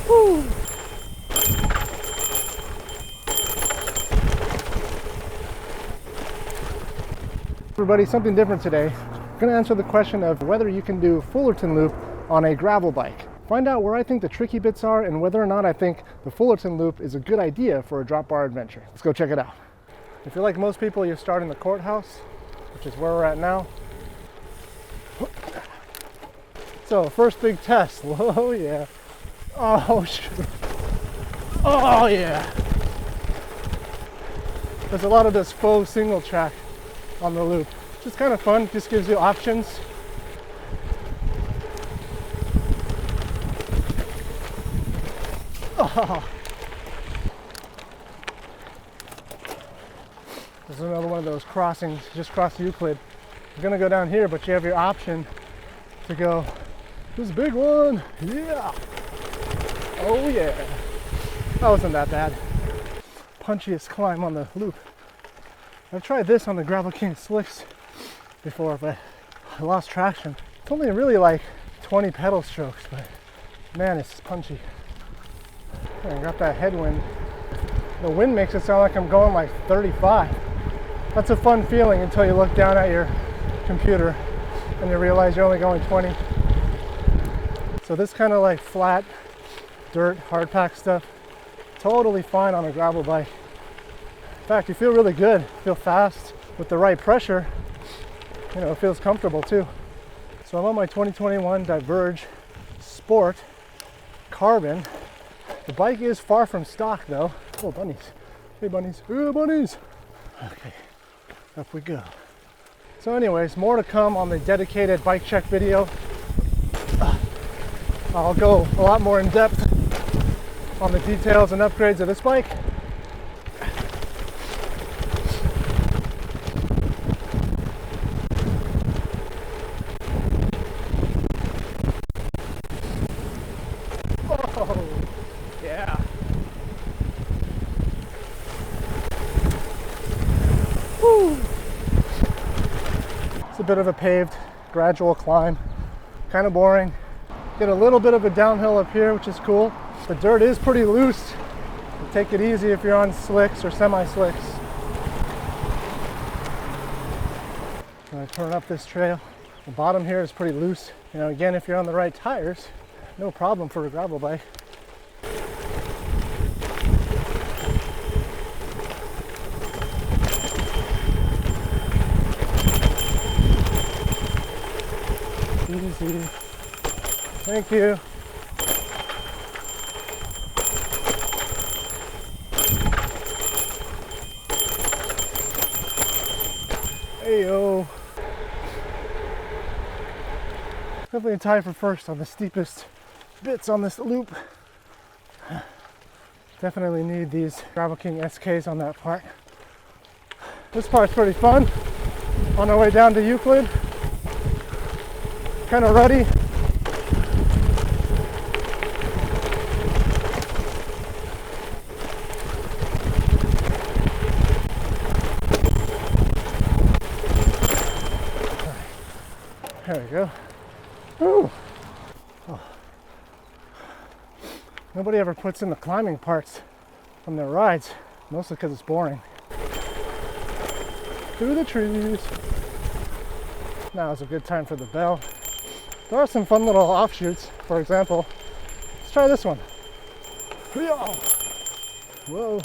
Woo. Everybody, something different today. I'm going to answer the question of whether you can do Fullerton Loop on a gravel bike. Find out where I think the tricky bits are and whether or not I think the Fullerton Loop is a good idea for a drop bar adventure. Let's go check it out. If you're like most people, you start in the courthouse, which is where we're at now. So, first big test. Whoa, yeah. Oh, shoot. Oh, yeah. There's a lot of this faux single track on the loop, which is kind of fun. Just gives you options. Oh. This is another one of those crossings, just cross Euclid. You're gonna go down here, but you have your option to go, this big one, yeah. Oh yeah. That wasn't that bad. Punchiest climb on the loop. I've tried this on the Gravel King slicks before, but I lost traction. It's only really like 20 pedal strokes, but man, it's punchy. I got that headwind. The wind makes it sound like I'm going like 35. That's a fun feeling until you look down at your computer and you realize you're only going 20. So this kind of like flat, dirt, hard pack stuff, totally fine on a gravel bike. In fact, you feel really good, feel fast with the right pressure. You know, it feels comfortable too. So I'm on my 2021 Diverge Sport Carbon. The bike is far from stock though. Oh, bunnies. Hey, bunnies. Ooh, bunnies. Okay, up we go. So anyways, more to come on the dedicated bike check video. I'll go a lot more in depth on the details and upgrades of this bike. Oh, yeah. Woo. It's a bit of a paved, gradual climb. Kind of boring. Get a little bit of a downhill up here, which is cool. The dirt is pretty loose. So take it easy if you're on slicks or semi-slicks. When I turn up this trail, the bottom here is pretty loose. You know, again, if you're on the right tires, no problem for a gravel bike. Easy. Thank you. Heyo. Definitely tied for first on the steepest bits on this loop. Definitely need these Gravel King SKs on that part. This part's pretty fun. On our way down to Euclid. Kind of ruddy. There we go. Woo. Oh. Nobody ever puts in the climbing parts from their rides, mostly because it's boring. Through the trees. Now is a good time for the bell. There are some fun little offshoots. For example, let's try this one. Whoa.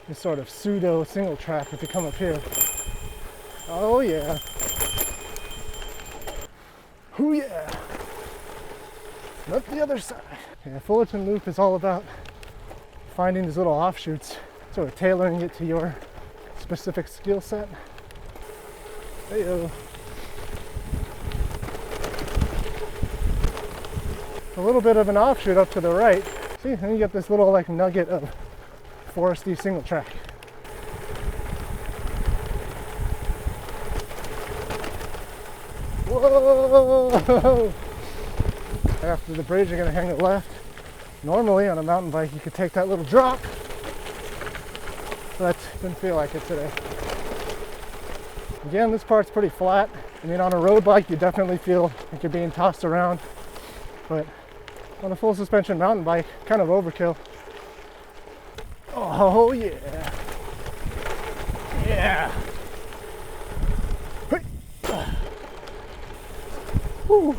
This sort of pseudo single track if you come up here. Oh yeah. Ooh yeah! Not the other side. Yeah, Fullerton Loop is all about finding these little offshoots, sort of tailoring it to your specific skill set. Hey-o. A little bit of an offshoot up to the right. See, then you get this little like nugget of foresty single track. Whoa! After the bridge, you're going to hang it left. Normally, on a mountain bike, you could take that little drop. But didn't feel like it today. Again, this part's pretty flat. I mean, on a road bike, you definitely feel like you're being tossed around. But on a full suspension mountain bike, kind of overkill. Oh yeah. Yeah. Woo.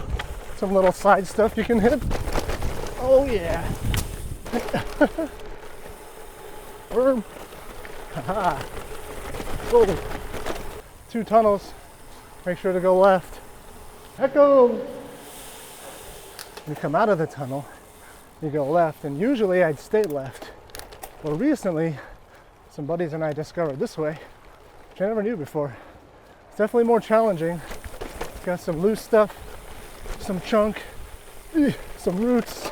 Some little side stuff you can hit. Oh yeah. Worm. Haha. Whoa. 2 tunnels. Make sure to go left. Echo. When you come out of the tunnel, you go left, and usually I'd stay left. Well, recently, some buddies and I discovered this way, which I never knew before. It's definitely more challenging. It's got some loose stuff, some chunk, some roots.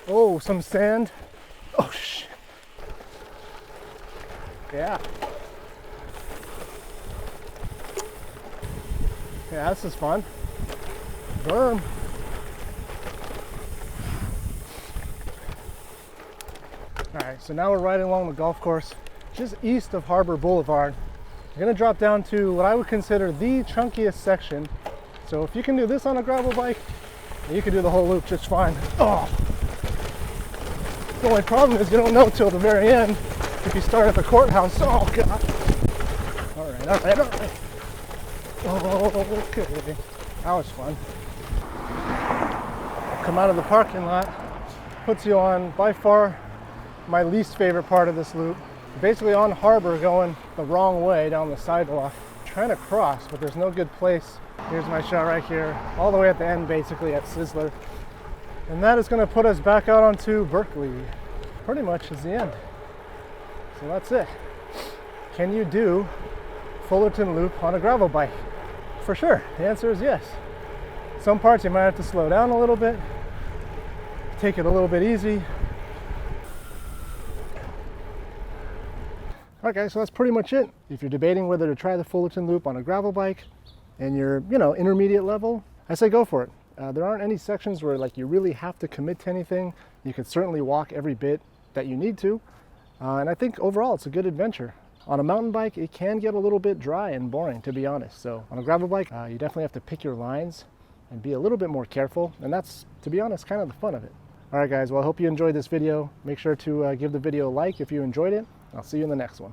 Oh, some sand. Oh shit. Yeah. Yeah, this is fun. Berm. Alright, so now we're riding along the golf course just east of Harbor Boulevard. We're going to drop down to what I would consider the chunkiest section. So if you can do this on a gravel bike, you can do the whole loop just fine. Oh. The only problem is you don't know till the very end if you start at the courthouse. Oh god. Alright. Oh, okay. That was fun. Come out of the parking lot, puts you on by far my least favorite part of this loop. Basically on Harbor, going the wrong way down the sidewalk, trying to cross, but there's no good place. Here's my shot right here, all the way at the end, basically at Sizzler. And that is going to put us back out onto Berkeley. Pretty much is the end. So that's it. Can you do Fullerton Loop on a gravel bike? For sure, the answer is yes. Some parts you might have to slow down a little bit, take it a little bit easy. Alright guys, so that's pretty much it. If you're debating whether to try the Fullerton Loop on a gravel bike and you're, intermediate level, I say go for it. There aren't any sections where you really have to commit to anything. You can certainly walk every bit that you need to. And I think overall it's a good adventure. On a mountain bike, it can get a little bit dry and boring, to be honest. So on a gravel bike, you definitely have to pick your lines and be a little bit more careful. And that's, to be honest, kind of the fun of it. All right, guys, well, I hope you enjoyed this video. Make sure to give the video a like if you enjoyed it. I'll see you in the next one.